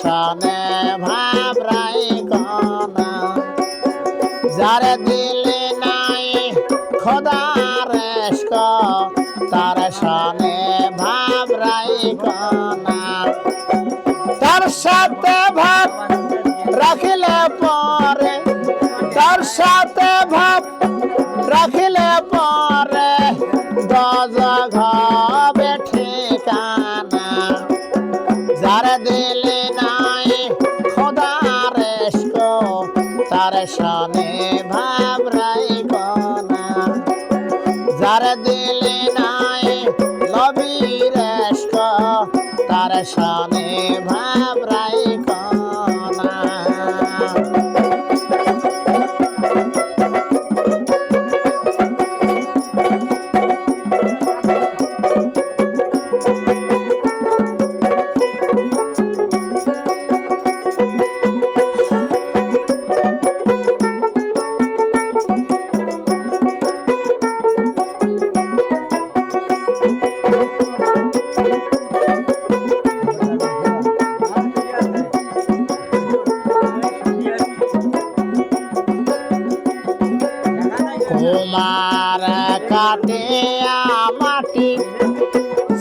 সনে ভাবরাই কনা যার দিলে নাই খোদার ইশক তার সনে ভাবরাই কনা তার সাথে ভাব রাখিলে পরে তার সাথে ভাব রাখিলে পরে দোজখ হবে ঠিকানা যার দিলে নাই খোদার ইশক তার সনে ভাবরাই কনা যার দিলে নাই নবীর ইশক তার সনে ভাবরাই কনা তোমার কাটিয়া মাটি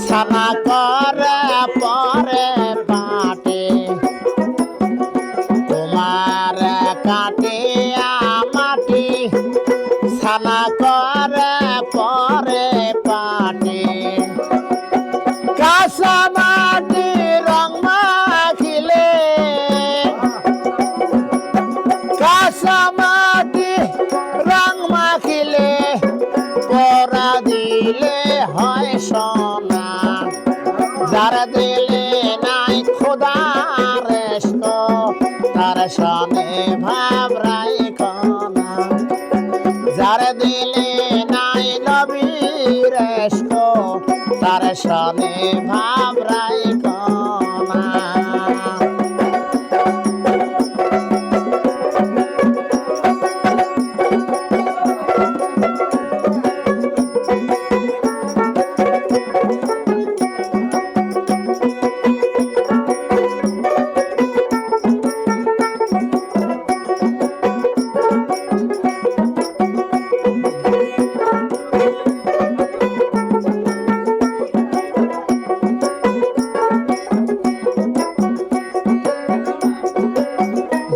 ছানা করে পরে পাটে তোমার কাটিয়া মাটি ছানা করে পরে পাটে কাঁচা মাটি রং মাখিলে কাঁচা মাটি রং মাখিলে পরা দিলে হয় সোনা যার দিলে নাই খোদার ইশক তার সনে ভাবরাই কনা যার দিলে নাই নবীর ইশক তার সনে ভাবরাই কনা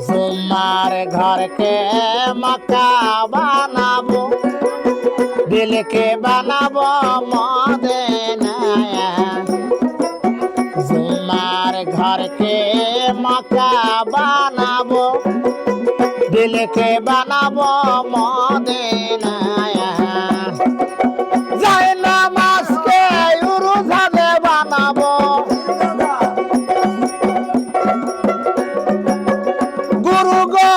জুম্মার ঘরকে মক্কা বানাবো দিলকে বানাবো মদিনা জুম্মার ঘরকে মক্কা বানাবো দিলকে বানাবো মদিনা যাই নামাজকে উরুজানে বানাবো গুরু গো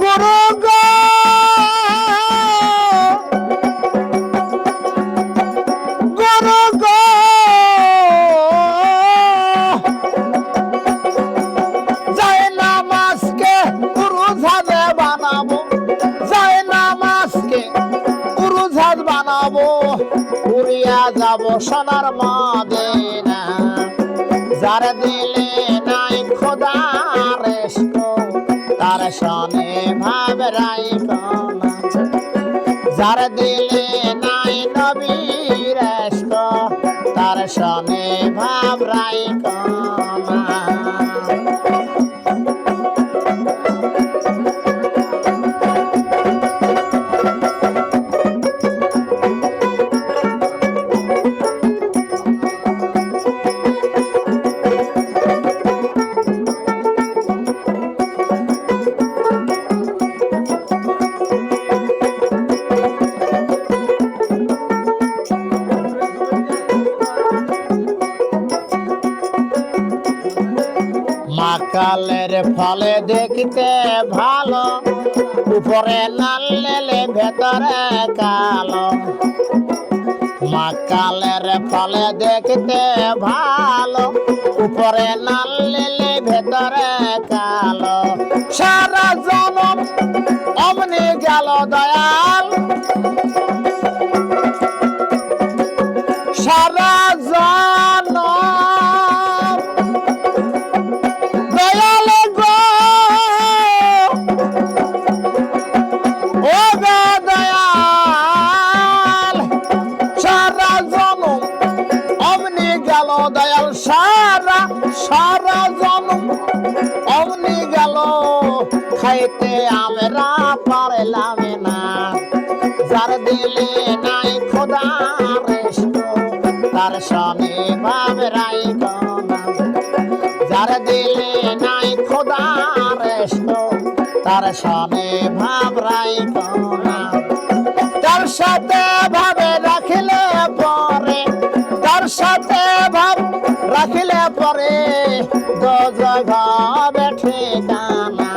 গুরু গো গুরু গো যাই নামাজকে উরুজানে বানাবো যাই নামাজকে উরুজাত বানাবো উড়িয়া যাব সোনার মদিনা যার দিলে নাই খোদার ইশক তার সনে ভাবরাই কনা যার দিলে নাই নবীর ইশক তার সনে ভাবরাই কনা মাকালের ফলে দেখতে ভালো উপরে লাল লেলে ভেতরে কালো মাকালের ফলে দেখতে ভালো উপরে লাল লেলে ভেতরে কালো সারা জনম অমনি গেল দয়াল সারা নিতে আমরা পারলাম না। যার দিলে নাই খোদার ইশক তার শানে ভাব রাইখো না। যার দিলে নাই খোদার ইশক তার শানে ভাব রাইখো না। তার সাথে ভাবে রাখিলে পরে, তার সাথে ভাব রাখিলে পরে দোজখ হবে ঠিকানা।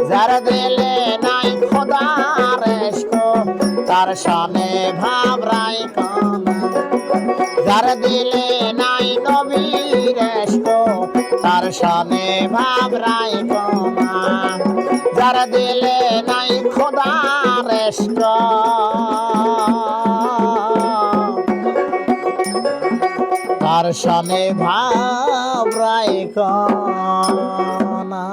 যার দিলে নাই খোদার ইশক তার শানে ভাব রাইখো না। যার দিলে নাই নবীর ইশক তার শানে ভাব রাইখো না। যার দিলে নাই খোদার ইশক তার শানে ভাব রাইখো না।